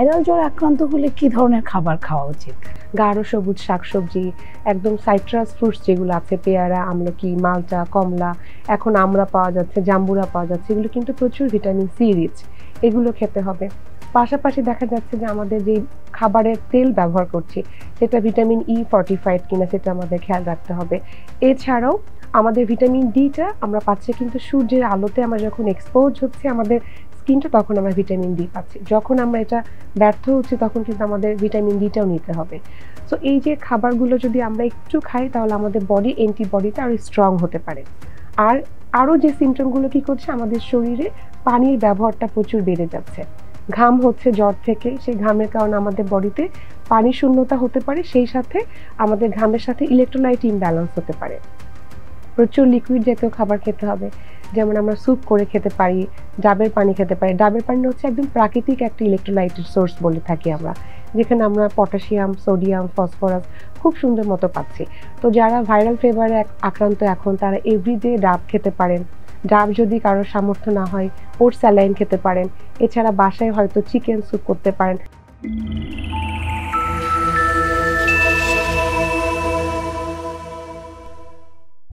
Viral জ্বর আক্রান্ত হলে কি ধরনের খাবার খাওয়া উচিত? গাঢ় সবুজ শাকসবজি, একদম সাইট্রাস ফ্রুটস যেগুলো আছে পেয়ারা, আমলকি, মালটা, কমলা, এখন আমড়া পাওয়া যাচ্ছে, জাম্বুরা পাওয়া যাচ্ছে, এগুলো কিন্তু প্রচুর ভিটামিন সি রিচ, এগুলো খেতে হবে। পাশাপাশি দেখা যাচ্ছে যে আমাদের যে খাবারের তেল ব্যবহার করছি সেটা ভিটামিন ই ফর্টিফাইড কিনা সেটা আমাদের খেয়াল রাখতে হবে। এছাড়াও আমাদের ভিটামিন ডিটা আমরা পাচ্ছি কিন্তু সূর্যের আলোতে আমরা যখন এক্সপোজ হচ্ছে আমাদের স্কিনটা, তখন আমরা ভিটামিন ডি পাচ্ছি। যখন আমরা এটা ব্যর্থ হচ্ছি তখন কিন্তু আমাদের ভিটামিন ডিটাও নিতে হবে। সো এই যে খাবারগুলো যদি আমরা একটু খাই তাহলে আমাদের বডি অ্যান্টিবডিটা আরও স্ট্রং হতে পারে। আর আরও যে সিমটমগুলো কী করছে, আমাদের শরীরে পানির ব্যবহারটা প্রচুর বেড়ে যাচ্ছে। ঘাম হচ্ছে জ্বর থেকে, সেই ঘামের কারণে আমাদের বডিতে পানি শূন্যতা হতে পারে, সেই সাথে আমাদের ঘামের সাথে ইলেকট্রোলাইট ইমব্যালেন্স হতে পারে। প্রচুর লিকুইড জাতীয় খাবার খেতে হবে, যেমন আমরা স্যুপ করে খেতে পারি, ডাবের পানি খেতে পারি। ডাবের পানি হচ্ছে একদম প্রাকৃতিক একটা ইলেকট্রোলাইটের সোর্স বলে থাকি আমরা, যেখানে আমরা পটাশিয়াম, সোডিয়াম, ফসফরাস খুব সুন্দর মতো পাচ্ছি। তো যারা ভাইরাল ফিভারে আক্রান্ত এখন, তারা এভরিডে ডাব খেতে পারেন। ডাব যদি কারোর সামর্থ্য না হয়, ওর স্যালাইন খেতে পারেন। এছাড়া বাসায় হয়তো চিকেন স্যুপ করতে পারেন।